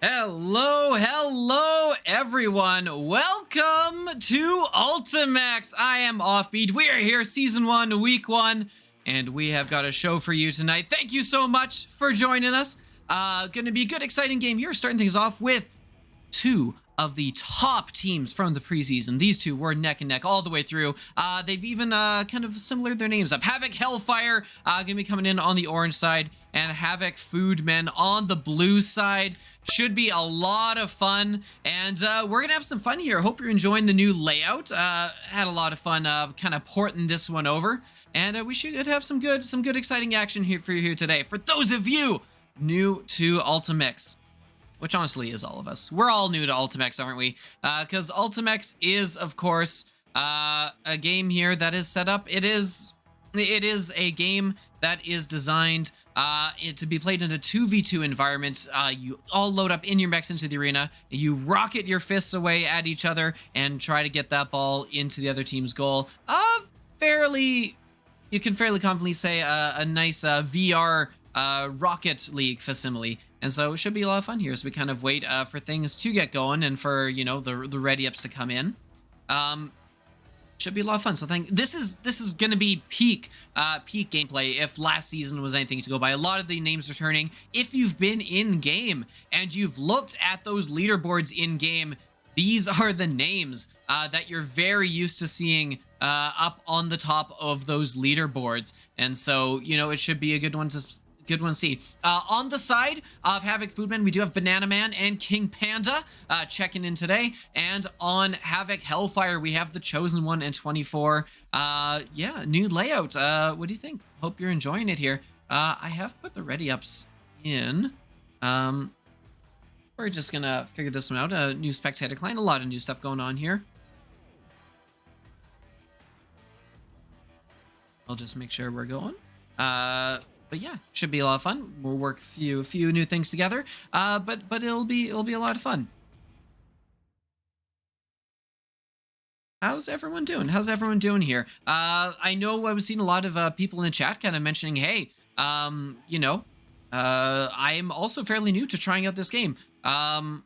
Hello, everyone, welcome to Ultimechs. I am Offbeat. We are here, Season 1, Week 1, and we have got a show for you tonight. Thank you so much for joining us. Gonna be a good, exciting game here, starting things off with two of the top teams from the preseason. These two were neck and neck all the way through. They've even kind of similar their names up. Havoc, Hellfire, gonna be coming in on the orange side, and Havoc Foodmen on the blue side. Should be a lot of fun, and we're gonna have some fun here. Hope you're enjoying the new layout. Had a lot of fun kind of porting this one over, and we should have some good, exciting action here for you here today. For those of you new to Ultimechs, which honestly is all of us. We're all new to Ultimechs, aren't we? Because Ultimechs is, of course, a game here that is set up. It is a game that is designed to be played in a 2v2 environment. You all load up in your mechs into the arena. You rocket your fists away at each other and try to get that ball into the other team's goal. You can fairly confidently say a nice VR Rocket League facsimile. And so it should be a lot of fun here as we kind of wait for things to get going and for, you know, the ready-ups to come in. Should be a lot of fun. So this is gonna be peak gameplay if last season was anything to go by. A lot of the names are turning. If you've been in game and you've looked at those leaderboards in game, these are the names that you're very used to seeing up on the top of those leaderboards. And so, you know, it should be a good one to see. On the side of Havoc Foodman, we do have Banana Man and King Panda checking in today. And on Havoc Hellfire, we have the Chosen One and 24. Yeah, new layout. What do you think? Hope you're enjoying it here. I have put the ready ups in. We're just gonna figure this one out. A new spectator client, a lot of new stuff going on here. I'll just make sure we're going. But yeah, should be a lot of fun. We'll work a few new things together. But it'll be a lot of fun. How's everyone doing? How's everyone doing here? I know I was seeing a lot of people in the chat kind of mentioning, hey, you know, I am also fairly new to trying out this game. What's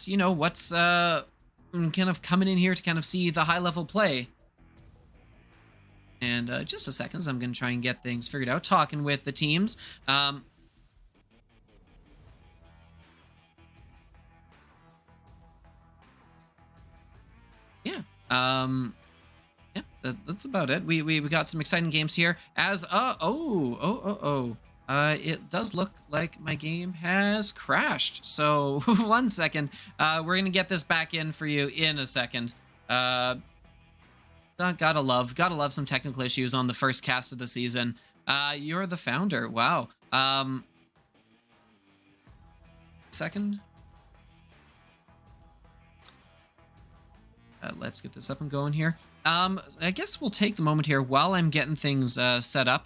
kind of coming in here to kind of see the high level play. And just a second, so I'm going to try and get things figured out, talking with the teams. Yeah, that's about it. We got some exciting games here. As it does look like my game has crashed. So 1 second, we're gonna get this back in for you in a second. Gotta love some technical issues on the first cast of the season. You're the founder. Wow. Second. Let's get this up and going here. I guess we'll take the moment here while I'm getting things set up.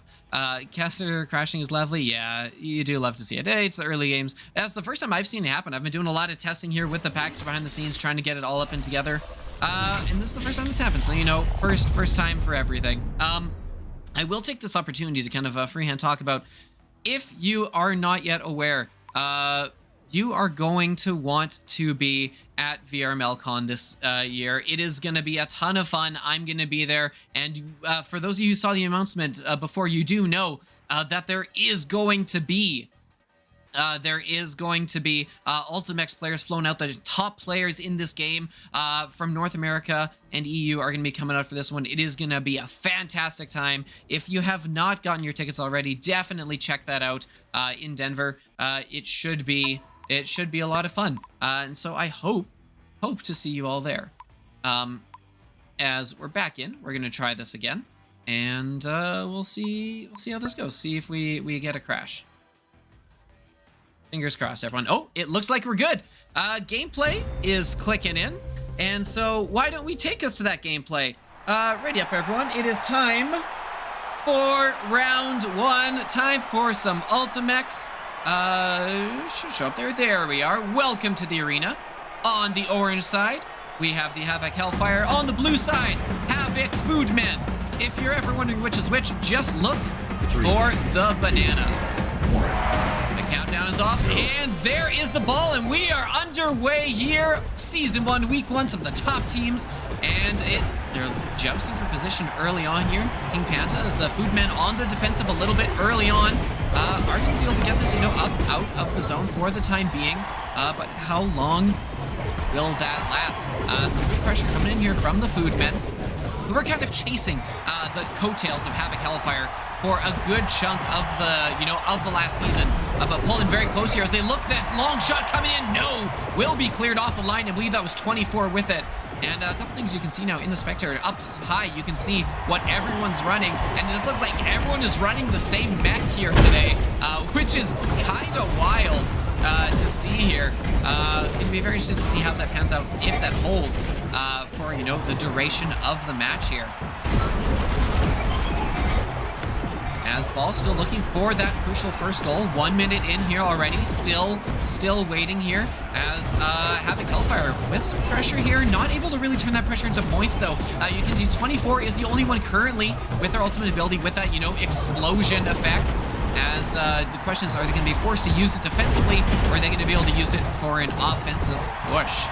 Caster crashing is lovely. Yeah, you do love to see it. Hey, it's the early games. That's the first time I've seen it happen. I've been doing a lot of testing here with the package behind the scenes, trying to get it all up and together. And this is the first time it's happened. So, you know, first time for everything. I will take this opportunity to kind of freehand talk about, if you are not yet aware, you are going to want to be at VRML Con this year. It is going to be a ton of fun. I'm going to be there. And for those of you who saw the announcement before, you do know that there is going to be Ultimechs players flown out. The top players in this game from North America and EU are going to be coming out for this one. It is going to be a fantastic time. If you have not gotten your tickets already, definitely check that out in Denver. It should be a lot of fun. And so I hope to see you all there. As we're back in, we're going to try this again. And we'll see how this goes. See if we get a crash. Fingers crossed, everyone. Oh, it looks like we're good. Gameplay is clicking in. And so why don't we take us to that gameplay? Ready up, everyone. It is time for round 1. Time for some Ultimechs. Should show up there. There we are. Welcome to the arena. On the orange side, we have the Havoc Hellfire. On the blue side, Havoc Foodmen. If you're ever wondering which is which, just look for the banana. Countdown is off, and there is the ball, and we are underway here. Season 1, Week 1, some of the top teams, and they're jousting for position early on here. King Panda is the foodman on the defensive a little bit early on. Are you going to be able to get this, up out of the zone for the time being? But how long will that last? Some good pressure coming in here from the foodmen, who are kind of chasing the coattails of Havoc Hellfire for a good chunk of the last season, but pulling very close here as they look. That long shot coming in, no, will be cleared off the line. I believe that was 24 with it. And a couple things you can see now in the spectator. Up high, you can see what everyone's running, and it does look like everyone is running the same mech here today, which is kind of wild to see here. It'd be very interesting to see how that pans out, if that holds for the duration of the match here. As Ball still looking for that crucial first goal. 1 minute in here already. Still waiting here as Havoc Hellfire with some pressure here. Not able to really turn that pressure into points though. You can see 24 is the only one currently with their ultimate ability with that, explosion effect. As the question is, are they going to be forced to use it defensively, or are they going to be able to use it for an offensive push?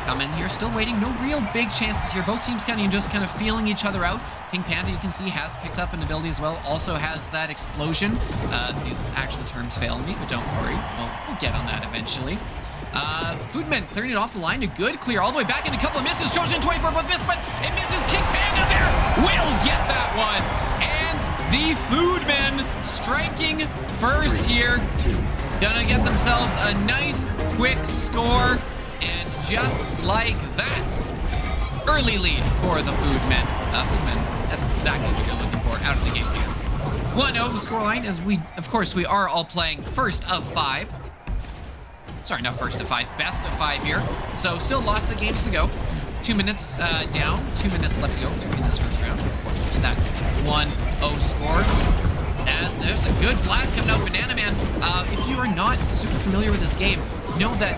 Coming in here, still waiting. No real big chances here. Both teams kind of feeling each other out. King Panda, you can see, has picked up an ability as well. Also has that explosion. The actual terms fail me, but don't worry. We'll get on that eventually. Foodmen clearing it off the line. A good clear all the way back, and a couple of misses. Chosen 24 both miss, but it misses. King Panda there will get that one. And the Foodmen striking first here. Gonna get themselves a nice quick score. And just like that, early lead for the Foodmen. Foodmen, that's exactly what you're looking for out of the game here. 1-0 the scoreline, as we are all playing first of 5. Sorry, not first of 5, best of 5 here. So still lots of games to go. 2 minutes down, 2 minutes left to go in this first round. Of course, just that 1-0 score. As there's a good blast coming out, Banana Man. If you are not super familiar with this game, know that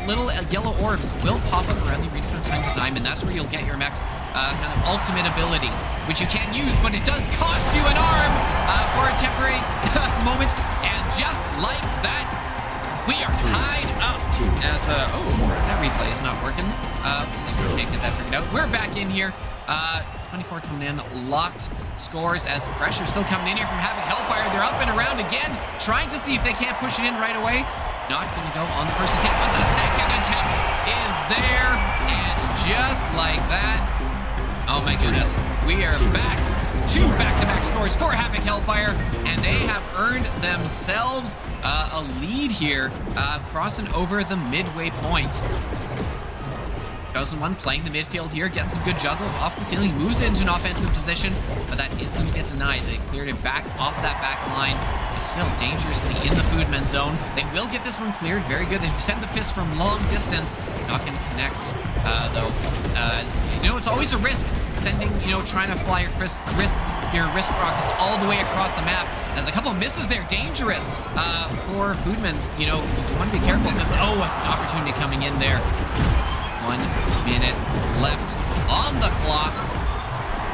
little yellow orbs will pop up around the arena from time to time, and that's where you'll get your mech's kind of ultimate ability, which you can't use, but it does cost you an arm for a temporary moment. And just like that, we are tied up. As that replay is not working. Let's see if we can't get that figured out. We're back in here. 24 coming in, locked scores as pressure still coming in here from Havoc Hellfire. They're up and around again, trying to see if they can't push it in right away. Not going to go on the first attempt, but the second attempt is there. And just like that, oh my goodness, we are back to back-to-back scores for Havoc Hellfire, and they have earned themselves a lead here, crossing over the midway point. Chosen One playing the midfield here, gets some good juggles off the ceiling, moves into an offensive position, but that is going to get denied. They cleared it back off that back line, but still dangerously in the Foodman zone. They will get this one cleared, very good. They send the fist from long distance, not going to connect though. It's always a risk sending, trying to fly your wrist rockets all the way across the map. There's a couple of misses there, dangerous for Foodman. You want to be careful because, an opportunity coming in there. 1 minute left on the clock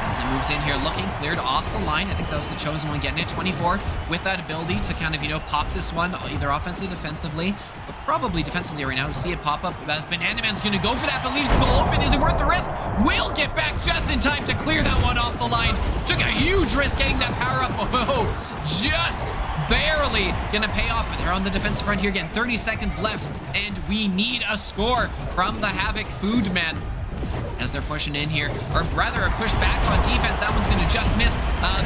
as it moves in here, looking cleared off the line. I think that was the Chosen One getting it. 24 with that ability to kind of, pop this one, either offensively, defensively, but probably defensively right now. See it pop up. Banana Man's going to go for that, but leaves the goal open. Is it worth the risk? Will get back just in time to clear that one off the line. Took a huge risk getting that power up. Oh, just barely gonna pay off, but they're on the defensive front here again. 30 seconds left, and we need a score from the Havoc Foodmen as they're pushing in here, or rather a push back on defense. That one's gonna just miss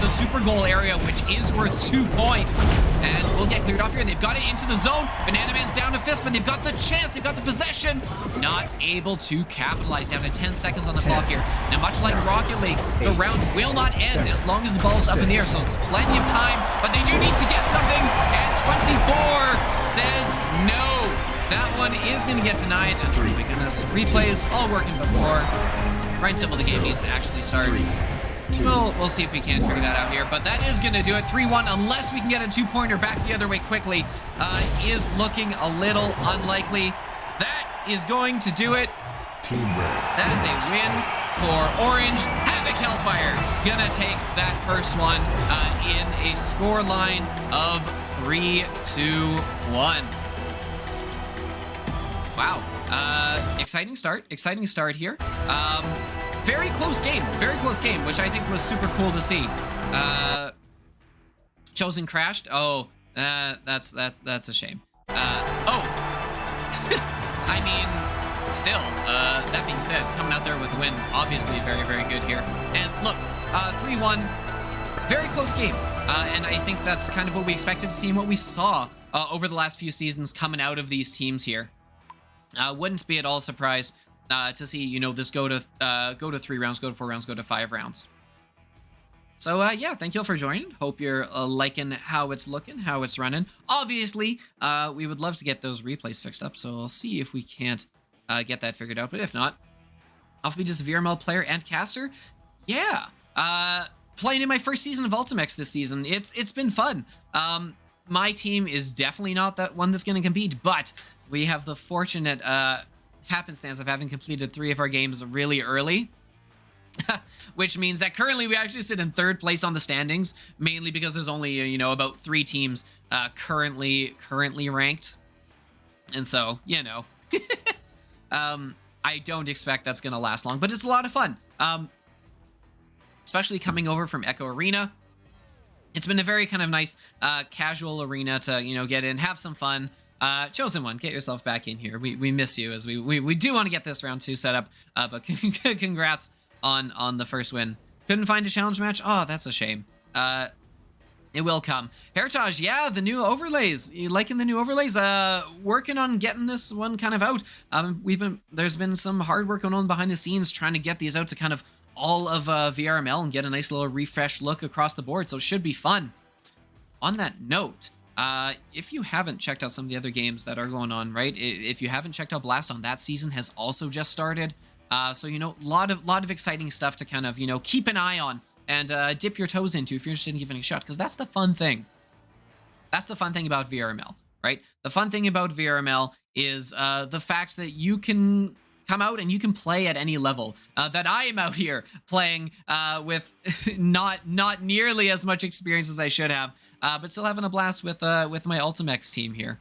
the super goal area, which is worth 2 points, and we'll get cleared off here. They've got it into the zone. Banana Man's down to fist, but they've got the chance, they've got the possession, not able to capitalize. Down to 10 seconds on the clock here. Now, much like Rocket League, the round will not end as long as the ball's up in the air, so it's plenty of time, but they do need to get something, and 24 says no. That one is going to get denied. Oh my goodness. Replays all working before. Right until the game needs to actually start. We'll see if we can figure that out here. But that is going to do it. 3-1, unless we can get a 2-pointer back the other way quickly. Is looking a little unlikely. That is going to do it. That is a win for Orange. Havoc Hellfire gonna take that first one in a score line of 3-1. Wow. Exciting start here. Very close game, which I think was super cool to see. Chosen crashed. Oh, that's a shame. Oh, I mean, still, that being said, coming out there with a win, obviously very, very good here. And look, 3-1, very close game. And I think that's kind of what we expected to see and what we saw over the last few seasons coming out of these teams here. Wouldn't be at all surprised to see, you know, this go to 3 rounds, go to 4 rounds, go to 5 rounds. So, yeah, thank you all for joining. Hope you're liking how it's looking, how it's running. Obviously, we would love to get those replays fixed up, so I'll see if we can't get that figured out. But if not, Offbeat is a VRML player and caster. Yeah, playing in my first season of Ultimechs this season. It's been fun. My team is definitely not that one that's going to compete, but we have the fortunate happenstance of having completed 3 of our games really early. Which means that currently we actually sit in 3rd place on the standings, mainly because there's only, you know, about 3 teams currently ranked. And so, you know, I don't expect that's going to last long, but it's a lot of fun. Especially coming over from Echo Arena. It's been a very kind of nice casual arena to, you know, get in, have some fun. Chosen One, get yourself back in here. We miss you, as we do want to get this round 2 set up, but congrats on the first win. Couldn't find a challenge match? Oh, that's a shame. It will come. Heritage, yeah, the new overlays. You liking the new overlays? Working on getting this one kind of out. There's been some hard work going on behind the scenes trying to get these out to kind of all of VRML and get a nice little refresh look across the board, so it should be fun. On that note, if you haven't checked out some of the other games that are going on, right? If you haven't checked out Blast On, that season has also just started. So, you know, lot of exciting stuff to kind of, you know, keep an eye on and dip your toes into if you're interested in giving it a shot, because that's the fun thing. That's the fun thing about VRML, right? The fun thing about VRML is the fact that you can come out and you can play at any level. That I am out here playing with not nearly as much experience as I should have, but still having a blast with my Ultimechs team here.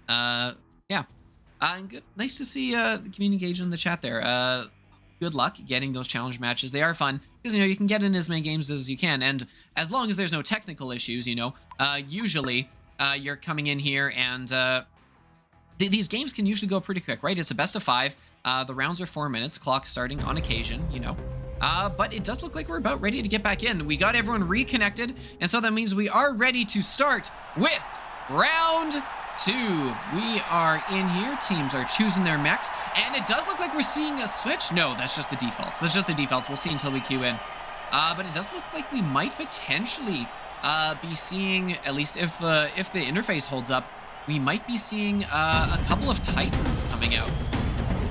Yeah. And good, nice to see the community engage in the chat there. Good luck getting those challenge matches. They are fun because, you know, you can get in as many games as you can, and as long as there's no technical issues, you know, usually you're coming in here and these games can usually go pretty quick, right? It's a best of 5. The rounds are 4 minutes, clock starting on occasion, you know. But it does look like we're about ready to get back in. We got everyone reconnected, and so that means we are ready to start with round 2. We are in here. Teams are choosing their mechs, and it does look like we're seeing a switch. No, that's just the defaults. That's just the defaults. We'll see until we queue in. But it does look like we might potentially be seeing, at least if the interface holds up, we might be seeing a couple of Titans coming out.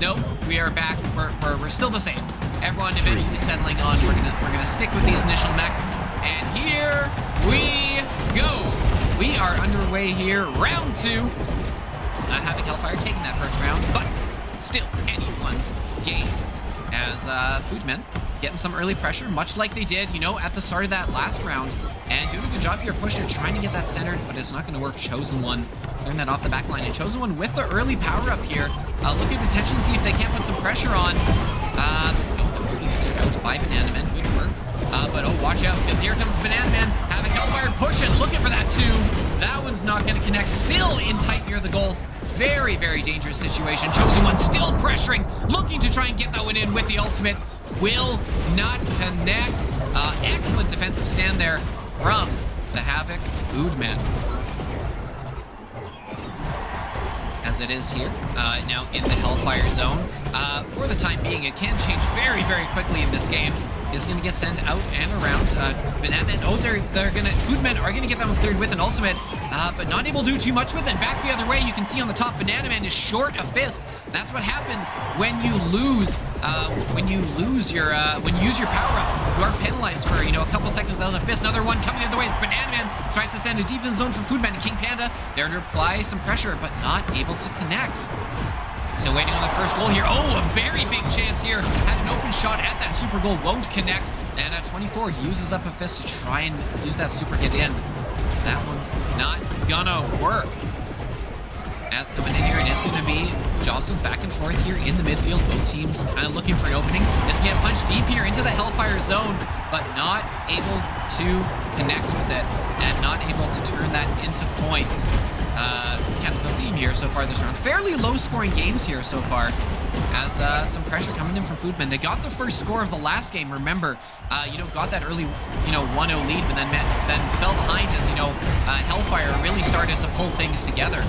Nope, we are back. We're still the same. Everyone eventually settling on. We're gonna stick with these initial mechs, and here we go. We are underway here, round 2. Having Hellfire taking that first round, but still anyone's game. As Foodmen getting some early pressure, much like they did, you know, at the start of that last round, and doing a good job here, pushing it, trying to get that centered, but it's not going to work. Chosen One clearing that off the back line, and Chosen One with the early power up here, looking potentially to see if they can't put some pressure on. Out by Banana Man, good work. But oh, watch out, because here comes Banana Man, having Hellfire pushing, looking for that 2. That one's not going to connect, still in tight near the goal. Very, very dangerous situation. Chosen One still pressuring, looking to try and get that one in with the ultimate. Will not connect. Excellent defensive stand there from the Havoc Foodman. As it is here, now in the Hellfire zone. For the time being, it can change very, very quickly in this game. Is going to get sent out and around. Banana Man, oh, they're going to, Foodmen are going to get that one cleared with an ultimate, but not able to do too much with it. Back the other way, you can see on the top, Banana Man is short a fist. That's what happens when you lose, when you use your power up. You are penalized for, you know, a couple seconds without a fist. Another one coming the other way. It's Banana Man tries to send a deep in zone for Foodman and King Panda. They're to apply some pressure, but not able to connect. Still waiting on the first goal here. Oh, a very big chance here. Had an open shot at that super goal. Won't connect. And 24 uses up a fist to try and use that super get in. That one's not gonna work. As coming in here, it is going to be jostled back and forth here in the midfield. Both teams kind of looking for an opening. Just get punched deep here into the Hellfire zone, but not able to connect with it and not able to turn that into points. Kind of the theme here so far this round. Fairly low-scoring games here so far, as some pressure coming in from Foodman. They got the first score of the last game. Remember, got that early, 1-0 lead, but then fell behind as Hellfire really started to pull things together.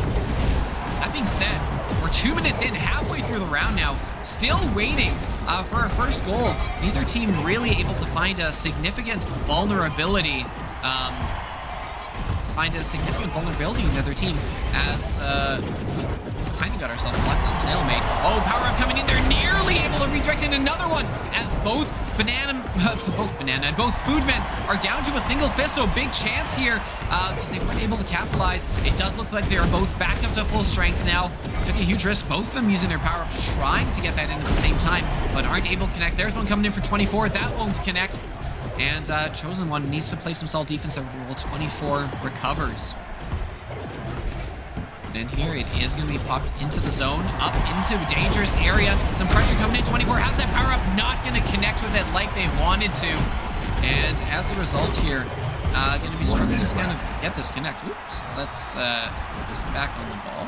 That being said, we're 2 minutes in, halfway through the round now, still waiting for our first goal. Neither team really able to find a significant vulnerability. In the other team, as we kind of got ourselves left in a stalemate. Oh, power up coming in there, nearly able to redirect in another one, as both Banana and both Foodmen are down to a single fist, so big chance here, because they weren't able to capitalize. It does look like they are both back up to full strength now. Took a huge risk, both of them using their power-ups, trying to get that in at the same time, but aren't able to connect. There's one coming in for 24, that won't connect. And Chosen One needs to play some solid defense while 24 recovers. And here it is going to be popped into the zone, up into a dangerous area. Some pressure coming in. 24 has that power up, not going to connect with it like they wanted to. And as a result here, going to be struggling to kind of get this connect. Oops, let's put this back on the ball.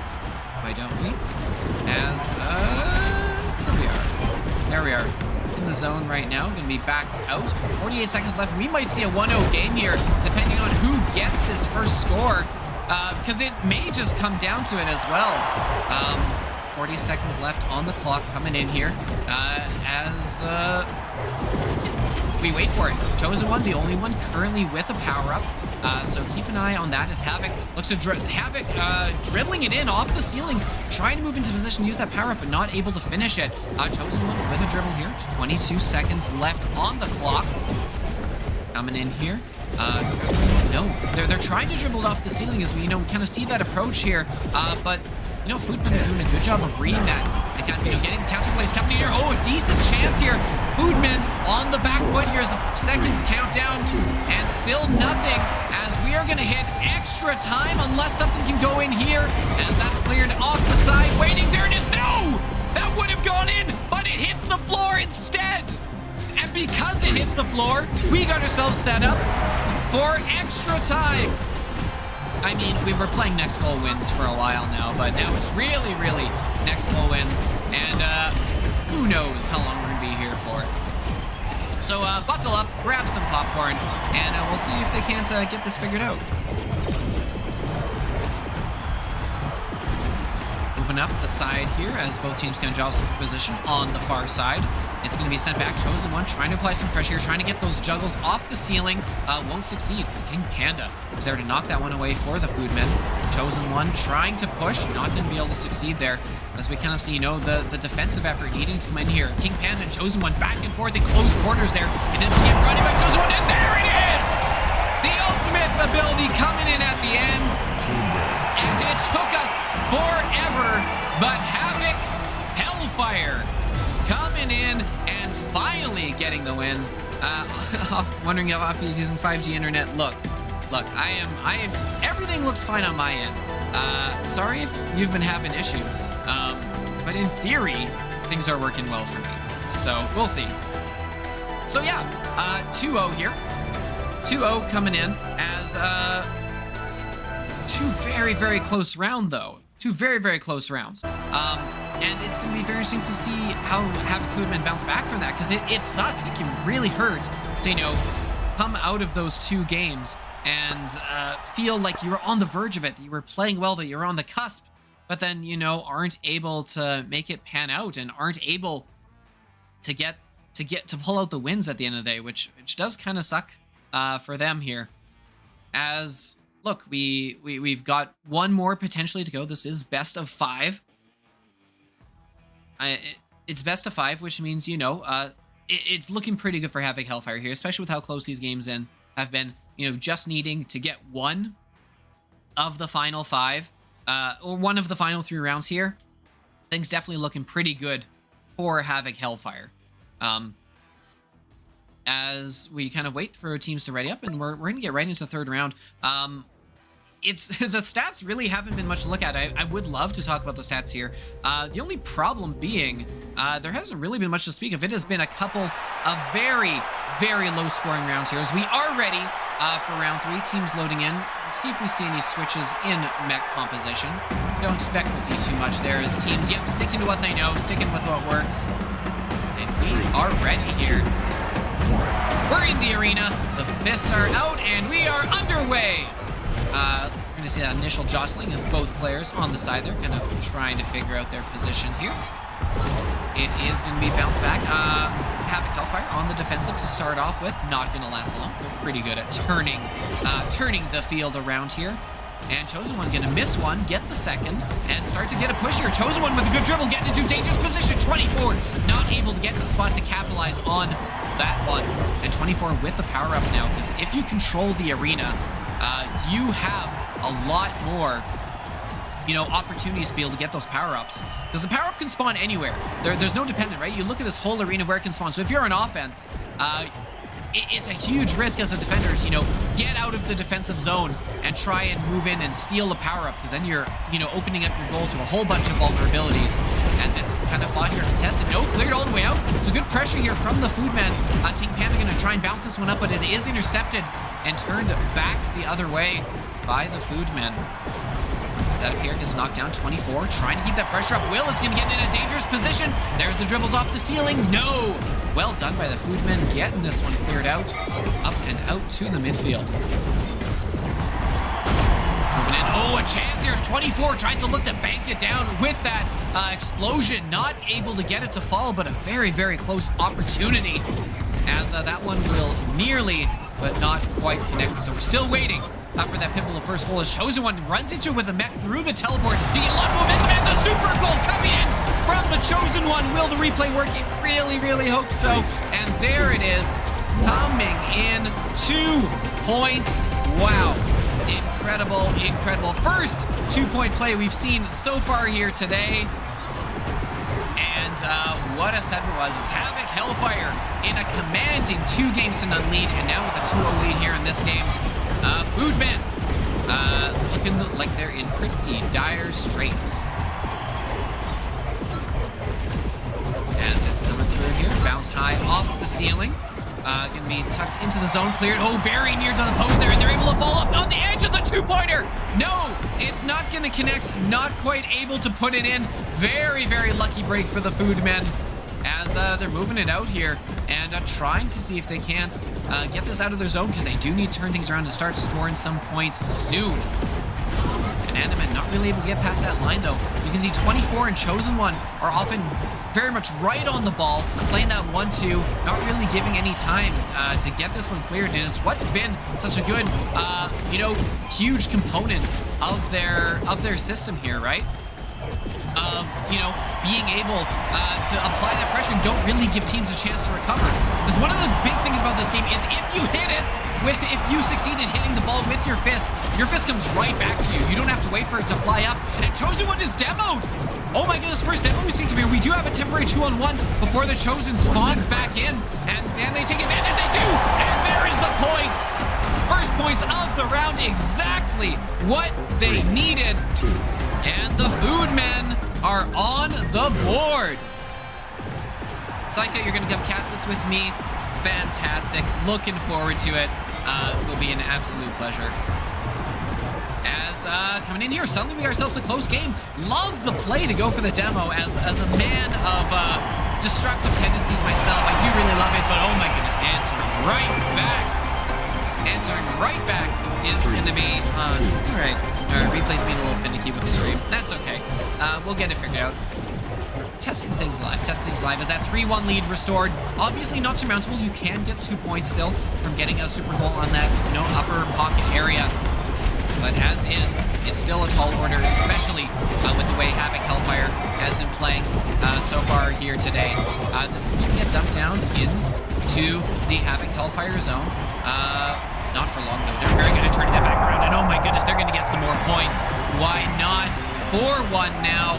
Why don't we? As, there we are. In the zone right now, going to be backed out. 48 seconds left. We might see a 1-0 game here, depending on who gets this first score. Because it may just come down to it as well. 40 seconds left on the clock coming in here as we wait for it. Chosen One, the only one currently with a power-up. So keep an eye on that as Havoc looks to Havoc dribbling it in off the ceiling, trying to move into position, use that power-up, but not able to finish it. Chosen One with a dribble here. 22 seconds left on the clock. Coming in here. No, they're trying to dribble it off the ceiling as we kind of see that approach here, but Foodman are doing a good job of reading that and kind of getting the counter plays coming in here. Oh, a decent chance here. Foodman on the back foot here as the seconds count down, and still nothing as we are going to hit extra time unless something can go in here, as that's cleared off the side. Waiting, there it is. No, that would have gone in, but it hits the floor instead. And because it hits the floor, we got ourselves set up for extra time. I mean, we were playing next goal wins for a while now, but now it's really, really next goal wins. And who knows how long we're going to be here for. So buckle up, grab some popcorn, and we'll see if they can't get this figured out. Moving up the side here as both teams kind of jostle for position on the far side. It's going to be sent back. Chosen One trying to apply some pressure, trying to get those juggles off the ceiling. Won't succeed because King Panda is there to knock that one away for the Foodmen. Chosen One trying to push, not going to be able to succeed there. As we kind of see, the defensive effort needing to come in here. King Panda and Chosen One back and forth in close quarters there. It is to get running by Chosen One, and there it is! The ultimate ability coming in at the end. And it took us forever, but Havoc, Hellfire coming in and finally getting the win. Wondering if Offbeat using 5G internet. Look, I am, everything looks fine on my end. Sorry if you've been having issues, but in theory, things are working well for me. So we'll see. So yeah, 2-0 here. 2-0 coming in as two very, very close round though. Two very, very close rounds. And it's going to be very interesting to see how Havoc Foodmen bounce back from that, because it sucks. It can really hurt to, come out of those two games and feel like you were on the verge of it, that you were playing well, that you were on the cusp, but then, aren't able to make it pan out and aren't able to pull out the wins at the end of the day, which does kind of suck for them here. As look, we've got one more potentially to go. This is best of 5. It's best of 5, which means, it's looking pretty good for Havoc Hellfire here, especially with how close these games have been. Just needing to get one of the final 5, or one of the final 3 rounds here. things definitely looking pretty good for Havoc Hellfire. As we kind of wait for teams to ready up, and we're going to get right into the third round. It's the stats really haven't been much to look at. I would love to talk about the stats here. The only problem being there hasn't really been much to speak of. It has been a couple of very, very low scoring rounds here as we are ready for round 3. Teams loading in. Let's see if we see any switches in mech composition. Don't expect we'll see too much there as teams, yep, sticking to what they know, sticking with what works. And we are ready here. We're in the arena. The fists are out and we are underway. We're going to see that initial jostling as both players on the side. They're kind of trying to figure out their position here. It is going to be bounced back. Havoc Hellfire on the defensive to start off with. Not going to last long. They're pretty good at turning the field around here. And Chosen One going to miss one, get the second, and start to get a push here. Chosen One with a good dribble, getting into dangerous position. 24, not able to get the spot to capitalize on that one. And 24 with the power up now, because if you control the arena, you have a lot more, opportunities to be able to get those power-ups. Because the power-up can spawn anywhere. There's no dependent, right? You look at this whole arena of where it can spawn. So if you're on offense, it's a huge risk as a defender to, get out of the defensive zone and try and move in and steal the power-up, because then you're, opening up your goal to a whole bunch of vulnerabilities as it's kind of fought here. Contested, no, cleared all the way out. So good pressure here from the Foodman. King Panda going to try and bounce this one up, but it is intercepted and turned back the other way by the Foodman. Setup here gets knocked down. 24, trying to keep that pressure up. Will is going to get in a dangerous position. There's the dribbles off the ceiling. No! Well done by the Foodman, getting this one cleared out. Up and out to the midfield. Moving in. Oh, a chance there. 24 tries to look to bank it down with that explosion. Not able to get it to fall, but a very, very close opportunity. As that one will nearly, but not quite connect. So we're still waiting for that pivotal first goal. As Chosen One runs into it with a mech through the teleport. You get a lot of momentum and the super goal coming in from the Chosen One. Will the replay work? It really, really hope so. And there it is, coming in. 2 points. Wow. Incredible, incredible. First 2-point play we've seen so far here today. And what a set it was. Is Havoc Hellfire in a commanding 2-game-to-none lead, and now with a 2-0 lead here in this game. Foodman looking like they're in pretty dire straits. As it's coming through here, bounce high off the ceiling. Gonna be tucked into the zone, cleared. Oh, very near to the post there, and they're able to fall up on the edge of the 2-pointer. No, it's not gonna connect. Not quite able to put it in. Very, very lucky break for the Foodmen as they're moving it out here and trying to see if they can't get this out of their zone, because they do need to turn things around and start scoring some points soon. And Andaman not really able to get past that line though. You can see 24 and Chosen One are often very much right on the ball, playing that 1-2, not really giving any time to get this one cleared. And it's what's been such a good, huge component of their system here, right? Of, being able to apply that pressure and don't really give teams a chance to recover. Because one of the big things about this game is if you hit it, if you succeed in hitting the ball with your fist comes right back to you. You don't have to wait for it to fly up. And Chosen One is demoed. Oh my goodness, first demo we've seen here. We do have a temporary 2-on-1 before the Chosen spawns back in. And then they take advantage, they do! And there is the points! First points of the round, exactly what they needed. And the Foodmen are on the board. Saika, you're going to come cast this with me. Fantastic. Looking forward to it. It will be an absolute pleasure. As coming in here, suddenly we get ourselves a close game. Love the play to go for the demo. As a man of destructive tendencies myself, I do really love it. But oh my goodness, answering right back. Answering right back is going to be... all right. Replay's being a little finicky with the stream. That's okay. We'll get it figured out. Testing things live. Is that 3-1 lead restored? Obviously not surmountable. You can get 2 points still from getting a super goal on that, upper pocket area. But as is, it's still a tall order, especially with the way Havoc Hellfire has been playing so far here today. This is going to get dumped down into the Havoc Hellfire zone. Not for long, though. They're very good at turning that back around. And oh my goodness, they're going to get some more points. Why not? 4-1 now,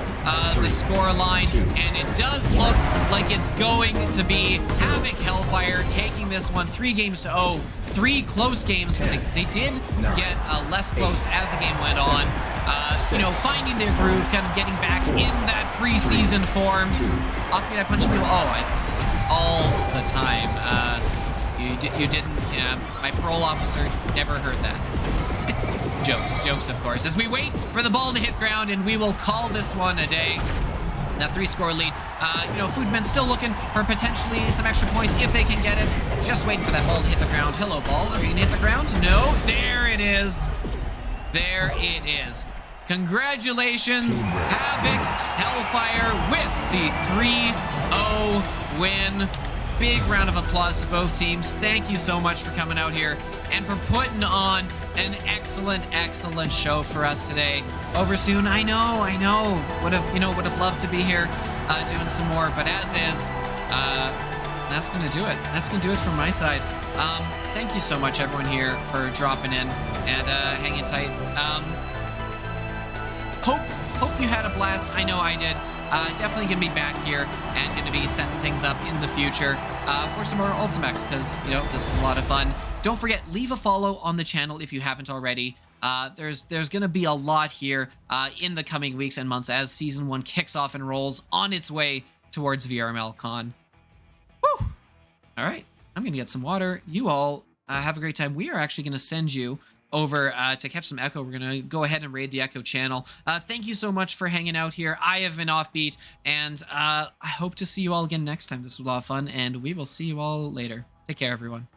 the score line, and it does look like it's going to be Havoc Hellfire taking this one 3-0. 3 close games, but they did get less close as the game went on. You know, finding their groove, kind of getting back in that preseason form. Offbeat, I punch people. All the time. You didn't. My parole officer never heard that. Jokes, of course. As we wait for the ball to hit ground, and we will call this one a day. That 3-score lead. You know, Foodman's still looking for potentially some extra points if they can get it. Just waiting for that ball to hit the ground. Hello, ball. Are you gonna hit the ground? No. There it is. There it is. Congratulations, Havoc Hellfire with the 3-0 win. Big round of applause to both teams. Thank you so much for coming out here and for putting on an excellent show for us today. Over soon, I know. Would have loved to be here doing some more, but as is, that's gonna do it. That's gonna do it from my side. Thank you so much, everyone here, for dropping in and hanging tight. Hope you had a blast. I know I did. Definitely gonna be back here and gonna be setting things up in the future for some more Ultimechs, because you know this is a lot of fun. Don't forget, leave a follow on the channel if you haven't already. There's gonna be a lot here in the coming weeks and months as Season 1 kicks off and rolls on its way towards VRML Con. Woo! All right, I'm gonna get some water. You all have a great time. We are actually gonna send you over to catch some Echo. We're gonna go ahead and raid the Echo channel. Thank you so much for hanging out here. I have been Offbeat, and I hope to see you all again next time. This was a lot of fun, and we will see you all later. Take care, everyone.